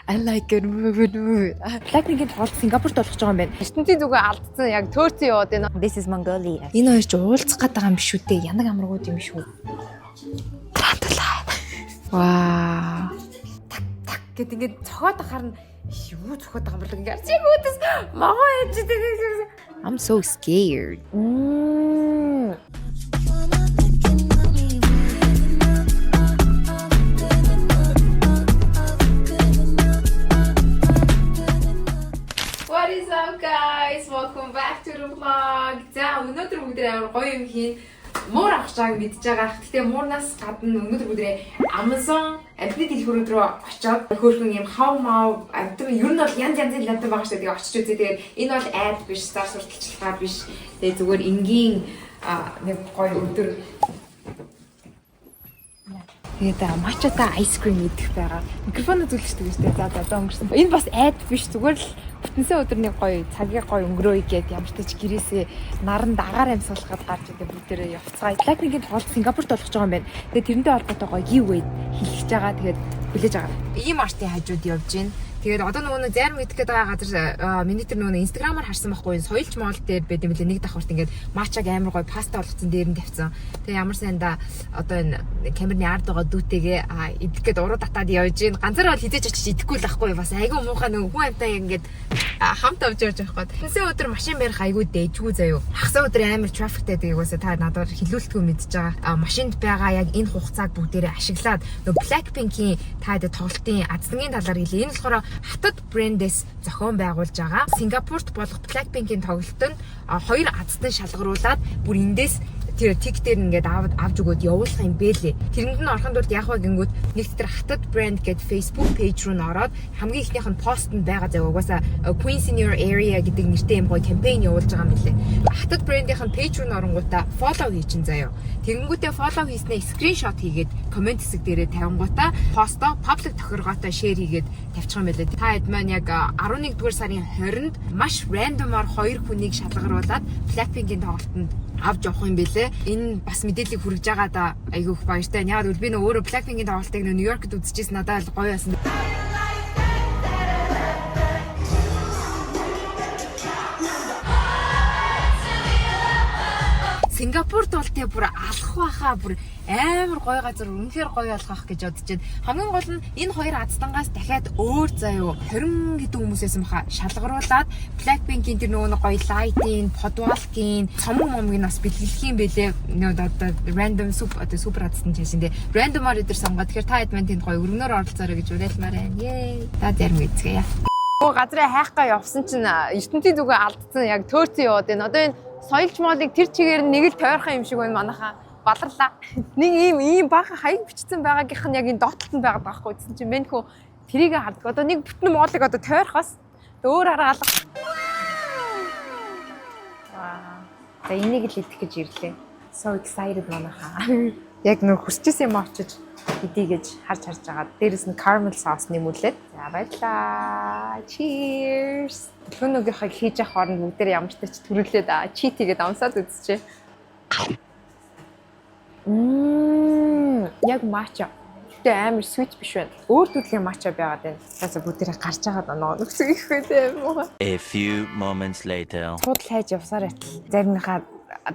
I like it. Blackpink-ийн тоглолт Сингапурт болох байгаа юм байна. ертөнцийн зүгээ алдсан яг төөрцөн яваад байна. This is Mongolia. Энэ хоёр ч уулзах гээд байгаа юм биш үү те. Янаг амрагууд юм шүү. Ваа. Так гэд ингээд цохоод харна. Юу цохоод байгаа юм бол ингээд чигүүдээс могоо яж тэгээд I'm so scared. What is up guys? Welcome back to the vlog. За өнөөдөр бүгд амар гоё юм хийн. Муур авах чааг мэдж байгаа. Гэхдээ муурнаас гадна өнөөдөр бүгд Amazon амтны дэлгүүрүүд рүү очиод хөөрхөн юм хав мав амтны ер нь бол янз янзын лавд байгаа шүү дээ. Тэгээ очиж үзээ. Тэгээд энэ бол ad биш, зар сурталчилгаа биш. Тэгээ зүгээр энгийн нэг гоё өдөр. Тэгээд матчата айс крим идэх байгаа. Микрофон үзүүлчихдэг шүү дээ. За өнгөрсөн. Энэ бас ad биш, зүгээр л бүтэнсээ өдрний гоё цагийн гоё өнгөрөөе гэд ямар ч тач гэрээсээ наран дагаар амьсгалахад гарч идэг бүгдээрээ явцгаая. Blackpink-ийн тоглолт Сингапурт болох байгаа юм байна. Тэгээд тэрнтэй холбоотой гоё giveaway хийлгэж байгаа. Тэгээд хүлээж байгаа. Ийм артын хажууд явж байна. Тэгээд одоо нөгөө зарим идэх гээд байгаа газар миний тэр нөгөө инстаграмаар харсан байхгүй юу? Соёлч моол дээр байд юм лээ. Нэг давхарт ингээд матчаг амар гоё паста болгоцсон дээр нь тавьсан. Тэгээ ямар сайндаа одоо энэ камерны ард байгаа дүүтэйгээ идэх гээд уруу татаад явж гин. Ганцаараа бол хизээж очиж идэхгүй л байхгүй юу? Бас айгүй муухай нөгөө хүн амтаа ингээд хамт авч явж байгаа байхгүй. Тэсээ өдөр машин барих айгүй дэжгүй заяо. Хагасаа өдөр амар трафиктэй тэгээсээ та надад хилүүлтгүй мэдж байгаа. Машинд байгаа яг энэ хугацааг бүгдээрээ ашиглаад нөгөө Blackpink-ийн та тоглолтын аздангийн талаар хэлээ. Энэ болохоор хатад брендээс зохион байгуулж байгаа. Сингапурт болох Blackpink-ийн тоглолтод хоёр аздан шалгаруулад бүр эндээс тэр тик дээр ингээд авч өгөөд явуулах юм бэлээ. Тэрэнд нь орохын тулд яг гингүүд нэг тэр хатад брэнд гэд Facebook page руу н ороод хамгийн ихнийх нь пост нь байгаа зав угаасаа Queens in your area гэдэг нэртэй юм гоё кампайн явуулж байгаа юм билээ. Хатад брэндийнх нь page руу н оронгуудаа follow хийчин заяа. Тэгэнгүүтээ follow хийснээ скриншот хийгээд комент хэсэг дээрээ тавингуудаа постоо public тохиргоотой share хийгээд тавьчих юм билээ. Та хэд маань яг 11-р сарын 20-нд маш рандомаар хоёр хүнийг шалгаруулад Blackpink-ийн тоглолтод авч явах юм бэлээ. Энэ бас мэдээллийг хүргэж байгаа да айгүй их баяртай. Яг л би нөө өөрөө Blackpink-ийн тоглолтыг Нью-Йоркт үзчихсэн надад гоё байсан. Сингапурт бол тэ бүр алах байхаа бүр амар гоё газар үнэхээр гоё алхах гэж бодож байна. Хамгийн гол нь энэ хоёр аздангаас дахиад өөр заяо 20 гэдэг хүмүүсээс мха шалгаруулад Blackpink-ийн тэр нөгөө гоё лайтын, подвалкийн, цомог момгийн бас бэлгэлэх юм бэлээ. Одоо random супер аздан чашин дэ. Рандомаар өдр сонгоод тэгэхээр та хэд мань тэнд гоё өргөнөөр оролцоорой гэж уриалмаар байна. Yay. Та зарим үзье. Газраа хайхгаа явсан чинь ертөнцийн зүгээ алдсан яг төөрцөн яваад байна. Одоо энэ соёлч моолыг тэр чигээр нэг л тойрхон юм шиг байна манайхаа. Баларлаа. Нэг ийм баахан хаяг бичсэн байгаагийнх нь яг энэ доотлолт нь байгаад байгаа хгүй гэсэн чинь мэнхүү тэрийг харддаг. Одоо нэг бүтэн моолыг одоо тойрхоос өөр арга алга. Ваа. За энийг л идэх гэж ирлээ. So excited манайхаа. Яг нөр хүсчихсэн юм очиж идий гэж харж байгаа. Дээрэс нь caramel sauce нэмүүлээд. За баярлаа. Cheers. Төлөвнөгийнхийг хийж явах хооронд бүгдээр ямар ч тач төрүүлээд cheat хийгээд амсаад үзчихэ. Яг матча. Тэ амар sweet биш байна. Өөр төрлийн матча байгаад байна. За бүгдээрээ гарч байгаа даа нөхцөг их байлаа. A few moments later. Худал хайж явсаар байтал заримныхаа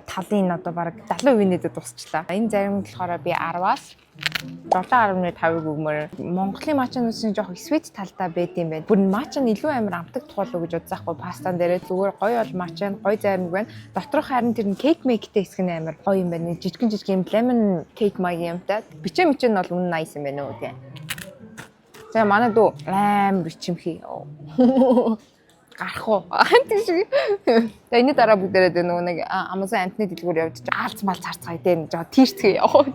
талын одоо бараг 70% нэдэд тусчлаа. Энэ зарим болохоор би 10-аас 7.5-ыг өгмөр. Монголын матчануудын жоох sweet талтай байд юм байна. Бүр матч нь илүү амар амтдаг тухайлуу гэж бодсаахгүй пастан дээрээ зүгээр гоё бол матч нь гоё зарим байна. Доторх харин тэр кейк мейктэй хэсэг нь амар гоё юм байна. Жижигэн юм lemon cake маягийн юмтай. Бичээ нь бол үнэн nice юм байна уу тий. За манай дүү амар бичимхий. Гарах уу? Тийш. Тэгээ энэ дараа бүгдээрээ нөгөө нэг Amazon амтны дэлгүүр явж аалц мал царцгаая дээ. Жоо тийштэй яваа.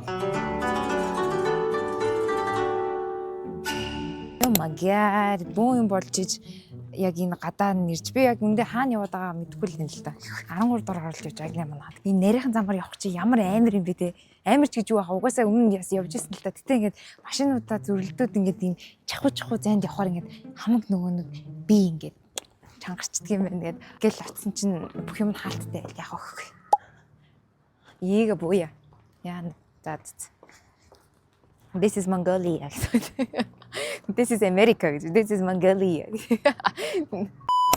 Oh my god. Боо юм болж иж яг энэ гадаа нэрж би яг үндэ хаана яваад байгаа мэдэхгүй л юм л да. 13 дор оруулж явж байгаа юм аа. Энэ нарийнхан замаар явах чи ямар амар юм бэ те. Амар ч гэж юу аа. Угаасаа өмнө явж ирсэн л да. Гэтэ ингээд машинуудаа зүрлдүүд ингээд ийм чахуу зайд явахаар ингээд хамаг нөгөө нэг би ингээд чангарчдаг юм байна гээд гэл очсон чинь бүх юм хаалттай яг өх. Ийга буя. Яа за. This is Mongolia. This is America гэж. This is Mongolia.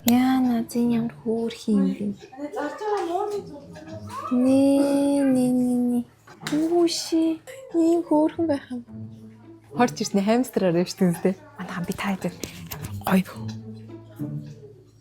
Яа на зин ямар хөөрхи юм бэ? Нэ. Үгүй ийм хөөрхөн байх юм. Хорч ирсэн хамстраар өвчтөн үстэй. Манайхан би таадаг гоё.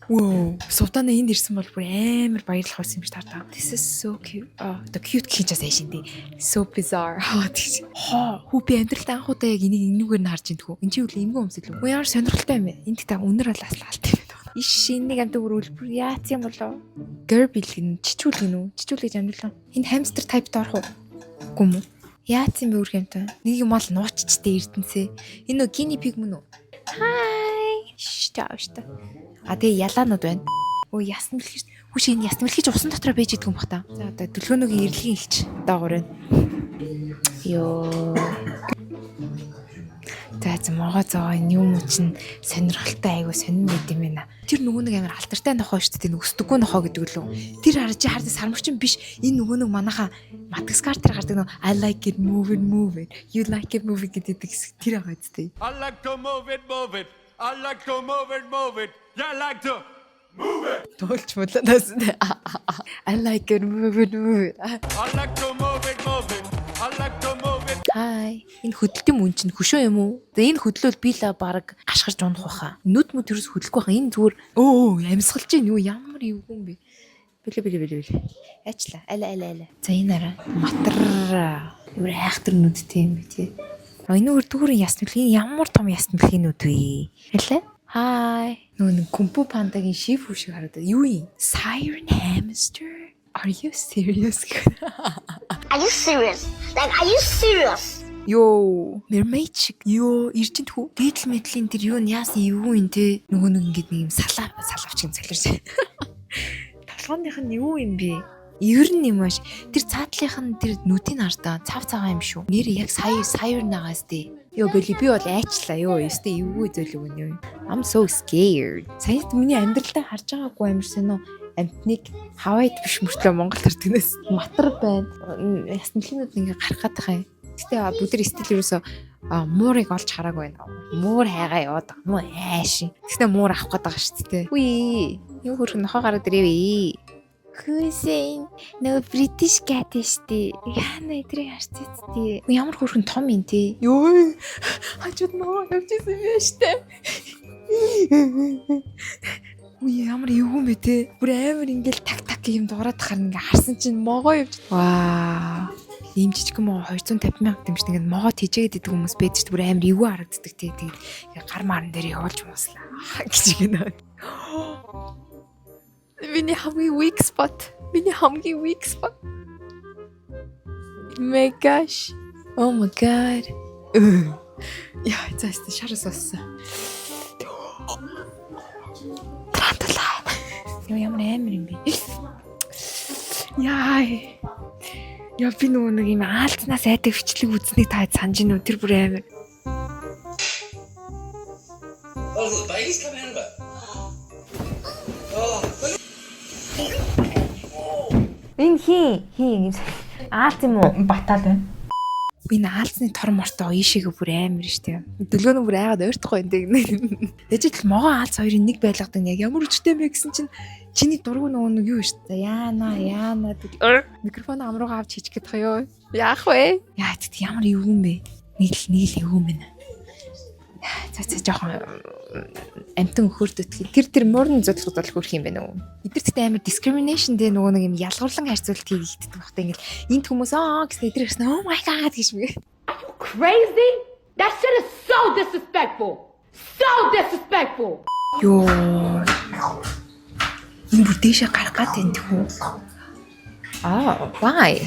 Оо, сувтана энд ирсэн бол бүр амар баярлах байсан юм биш тартаа. This is so cute. The cute хийж байгаа шин дээ. So bizarre. Хөө би амьдралдаа анх удаа яг энүүгээр нь харж идэггүй. Энд чи үл эмгэн өмсөл үү? Ямар сонирхолтой юм бэ? Энд та өнөр бол аслалт юм байна. Иш энийг амт өрүүлбэр яац юм болоо? Gerbil гин чичүүл гин үү? Чичүүл гэж амжилаа. Энэ hamster type доорох уу? Үгүй юм уу? Яац юм бэ үргэмтэй? Нэг юм бол нууччтэй эрдэнэсээ. Энэ нөө guinea pig мөн үү? Hi. Штаашта. Тэгээ ялаанууд байна. Өө ясна бэлхэж. Хүш энэ ясна бэлхэж усан дотроо байж идэх юм бах та. За одоо төлгөөнөгийн ирэлгийн хэлч доогоор байна. Йоо. За могоо зоо энэ юм чинь сонирхолтой айгу сонин байд юм байна. Тэр нөгөө нэг амар алтартай нохоо шүү дээ. Өсдөггүй нохоо гэдэг лөө. Тэр хараад сармагчин биш. Энэ нөгөө нэг манайха Мадагаскар дээр гардаг нөгөө I like it move it. You like it move it гэдэг тэр байгаа үстэй. I like to move it. I like to move it. Yeah, I like to move it. Тоолч мөлөөс. I like it move it. I like to move it. I like to move it. Хай. Энэ хөдөлтийн мөн чинь хөшөө юм уу? Энэ хөдлөл би л баг ашгарч унах байхаа. Нүд мөд төрөөс хөдлөхгүй байхаа. Энэ зүгээр амьсгалж гин юу ямар эвгүй юм бэ? Бэлээ. Аачлаа. Аля. За энэ араа матар. Юу айхтар нүдтэй юм бэ тий. Энэ үрдүгүүрийн ясна бэлгийн ямар том ясна бэлгийн нүд вэ? Хэлээ? Хай. Нүүн кумпу пандагийн шифу шиг харагдав. Юу юм? Siren hamster? Are you serious? Are you serious? Like, are you serious? Йоо, mermaid шиг. Йоо, иржинт хүү. Дээдл мэдлийн тэр юу яасан эвгүй юм те. Нөгөө нэг ингэдэг нэг юм салавч юм цалирч. Толгойных нь юу юм бэ? Ер нь юм ааш. Тэр цаатлынх нь тэр нүдийн ардаа цав цагаан юм шүү. Нэр яг саяр нагаас дээ. Йоо, би бол айчлаа. Йоо, өстэй эвгүй зөөлөг үнэ. I'm so scared. Саяд миний амьдралдаа харж байгаагүй амар сонио. Амтныг Хавайд биш мөртлөө Монгол төртгнээс матар байна. Ясна бэлгэнүүд ингээ гарах гэдэг юм. Гэтэ бүдэр стил ерөөсө муурыг олж хараагүй байна. Муур хайгаа яваад муу айшин. Гэтэ муур авах гээд байгаа шүү дээ. Үгүй. Юу хөрх нохоо гараад ирээвээ. Хүсэйн нөө British cat штий. Яна эдрийг харцээцтэй. Ямар хөрхэн том юм те. Йоо. Хажууд нөө явчихсан юм штэ. Үе ямар эвгүй бэ те. Бүр амар ингээл так юм дуурайд харна ингээ харсан чинь могоо явж. Ваа. Ийм жижигхэн могоо 250 мянга гэмш ингээд могоо тижээгээд идэг хүмүүс байдаг шүү дээ. Бүр амар эвгүй харагддаг те. Тэгээд гар марн дээр явуулж мууслаа. Гэж гинэ. Миний хамгийн weak spot. Oh my gosh. Oh my god. Яа, цааш шарас оссон. Ямар амар юм бэ? Яа би нөгөө нэг юм аалзнаас айдаг хвчлэг үзснийг та санаж гинөө тэр бүр амар. Oh, the baby's coming in a bit. Энэ хин аалз юм уу? Батал байна. Энэ аалзны тор мортой оёшиг бүр амар штэ. Дөлгөөнөө бүр айгаад ойртохгүй энэ. Дэжил могоо аалз хоёрын нэг байлгадаг нь яг ямар өчтэй бэ гэсэн чинь чиний дургу нөгөө юу штэ. Яана микрофон амруугаа авч хийчих гээд байгаа юу? Яах вэ? Яа тэт ямар эвгүй юм бэ? Нэг л эвгүй юм байна. За жоохон амтан өхөрдөд тэр муурны зодлоход бол хөрх юм байна уу? Эдгэрт амар discrimination дээ нөгөө нэг юм ялгуурлан харьцуулт хийгддэг багтаа ингээл энд хүмүүс гэсэн эдгээр гэсэн oh my god гэж мэг. Crazy? That shit is so disrespectful. Йоо. Энэ бүр дэшээ гарах гад энэ хүү. Why?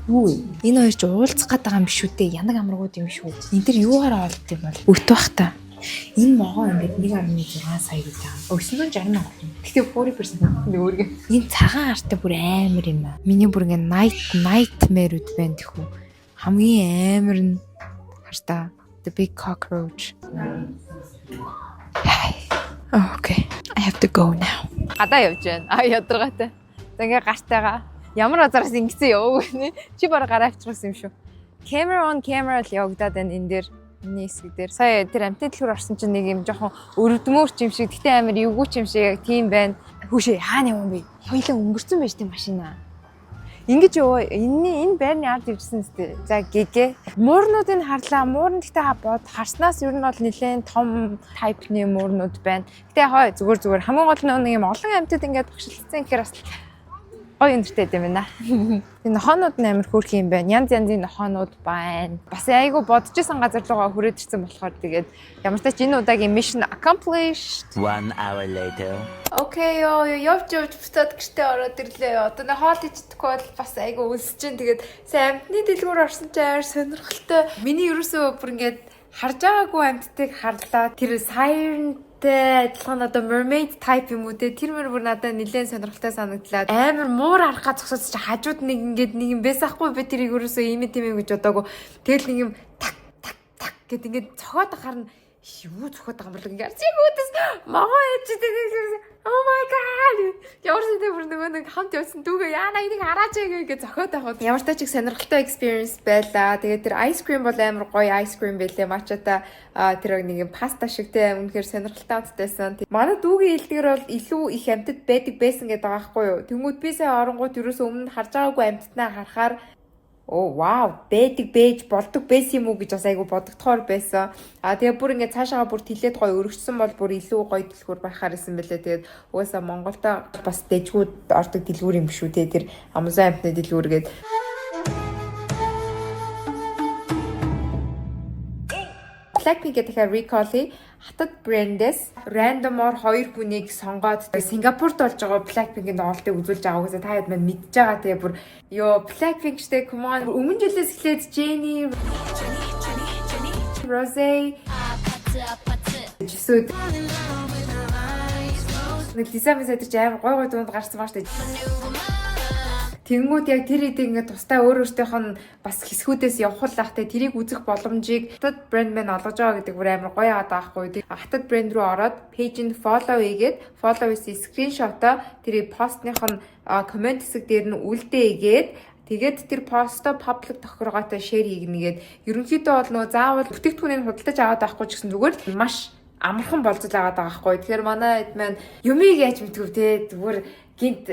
Үгүй. Энэ хоёр ч уулзах гээд байгаа юм биш үү дээ. Янаг амрагууд юм шүү. Энд тэр юугаараа олд юм бол өгт бах та. Энэ могоо ингээд 1.6 сая гэж байгаа. 960 мянга. Гэхдээ 40% нэг өөргөө. Энэ цагаан артай бүр амар юм аа. Миний бүр ингээд nightmare-уд байна тэхүү. Хамгийн амар нь хартаа the big cockroach. Okay. I have to go now. Гадаа явж байна. Ядаргаатай. За ингээд гартайгаа. Ямар азараас ингэсэн ёо гэнэ. Чи бараг гараа авчихсан юм шүү. Camera on camera л явагдаад байна энэ дээр. Миний хэсэг дээр сая тэр амтны дэлгүүр орсон чинь нэг юм жоохон өрөвдмөр юм шиг гэтээ амар эвгүй юм шиг яг тийм байна. Хүүшээ хаана юм бэ? Хоёлаа өнгөрцөн байж тийм машина. Ингэж ёо энэ байрны ард ирсэн үстэй. За гэгээ. Муурнуудыг харлаа. Муурн гэхдээ бод харснаас ер нь бол нэлээд том тайпны муурнууд байна. Гэтэ хой зүгээр хамгийн гол нь нэг юм олон амьтад ингээд багшилсан гэхээр бас гоё өнөртэй юм байна. Энэ нохоонууд нь амар хөөрх юм байна. Янз янзын нохоонууд байна. Бас айгу бодчихсан газар руугаа хүрээд ирсэн болохоор тэгээд ямар ч тач энэ удаагийн mission accomplished. 1 hour later. Окей ёо явж бутад гэртээ ороод ирлээ. Одоо нэг хоол идчихгүй бол бас айгу өлсөж जैन. Тэгээд сайн амтны дэлгүүр орсон ч амар сонирхолтой. Миний ерөөсөө бүр ингээд харж байгаагүй амттыг харлаа. Тэр siren-тэй адилхан одоо mermaid type юм уу те. Тэр мөр бүр надад нэлээд сонирхолтой санагдлаа. Амар муур харахаа зогсоод чи хажууд нэг ингээд нэг юм байсаахгүй би тэрийг ерөөсөө ийм гэж бодоагүй. Тэгэл нэг юм так гэд ингээд цохоод харна. Юу цохоод байгаа юм бол ингээд зэгүүдээс могоо яж тэгээд oh my god. Яурсан дээр бүр нэг хамт явсан дүүгээ яана энийг хараач гэж зохиод аваад ямар ч тач их сонирхолтой experience байлаа. Тэгээд тэр ice cream бол амар гоё ice cream байлээ. Мачата тэр нэг юм паста шигтэй үнэхээр сонирхолтой онцтойсэн. Манай дүүгийн хэлдгэр бол илүү их амьтад байдаг байсан гэдэг байгаа байхгүй юу. Тэнгүүд би сая оронгууд ерөөсөө өмнө харж байгаагүй амьтднаа харахаар оо вау байдаг бэж болдог байсан юм уу гэж бас айгу бодогдохоор байсан. Тэгээ бүр ингээд цаашаага бүр тэлээд гоё өргөжсөн бол бүр илүү гоё дэлгүүр байхаар исэн бэлээ. Тэгээд угаасаа Монголда бас дэжгүүд ордог дэлгүүр юм биш үү те. Тэр Amazon амтны дэлгүүр гээд Blackpink гэдэг recall-ий хатад брэндээс рандомор 2 хүнийг сонгоод Сингапурт болж байгаа Blackpink-ийн тоглолтыг үзүүлж байгаа гэсэн та хэд мань мэдж байгаа. Тэгээ бүр ёо Blackpink штэ come on өмнө жилээс эхлээд Jennie Rosé Jisoo нэг дизайн дээр ч амар гой дунд гарсан баа штэ. Тэнгүүд яг тэр идэ ингээд тустай өөрөөртөөх нь бас хэсгүүдээс явах лахтай тэрийг үзэх боломжийг хатад брэнд мэн олгож байгаа гэдэг бүр амар гоё яваад байгаа хгүй. Хатад брэнд рүү ороод пэйжинд follow хийгээд follow-ийн скриншотоо тэрийг постных нь комент хэсэг дээр нь үлдээгээд тэгээд тэр постоо паблик тохиргоотой шеэр хийгнэгээд ерөнхийдөө бол нөө заавал бүтээгдэхүүнийг худалдаж аваад авахгүй ч гэсэн зүгээр л маш амархан болцол аваад байгаа хгүй. Тэгэхээр манай хэд маань юмыг яаж мэдгүй те зүгээр гинт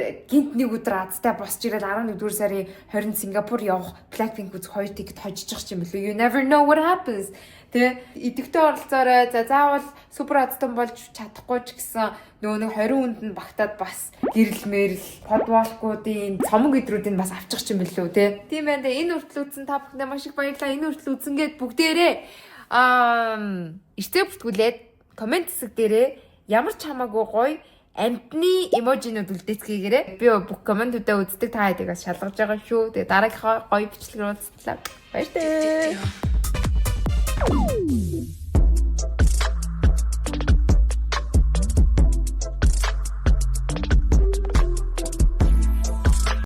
нэг өдөр азтай босч ирээд 11 дугаар сарын 20-нд Сингапур явах Blackpink үзэх 2 тикет хожиж юм билүү. You never know what happens. Тэ идэвхтэй оролцоорой. За заавал супер азтан болж чадахгүй ч гэсэн нөгөө нэг 20 хүнд нь багтаад бас гэрэл мэрэл подвалкуудын цомог идрүүдийг бас авчих юм билүү те. Тийм байна. Энэ хүртэл үзсэн та бүхэндээ маш их баярлалаа. Энэ хүртэл үзэнгээд бүгдээрээ эртээ бүртгүүлээд комент хэсэг дээрээ ямар ч хамаагүй гоё амтны эможинууд үлдээцгээгээрэй. Би бүх комментуудаа үздэг та хэдийгээс шалгаж байгаа шүү. Тэгээ дараагийнхаа гоё бичлэгээр уулзтлаа. Баярлалаа.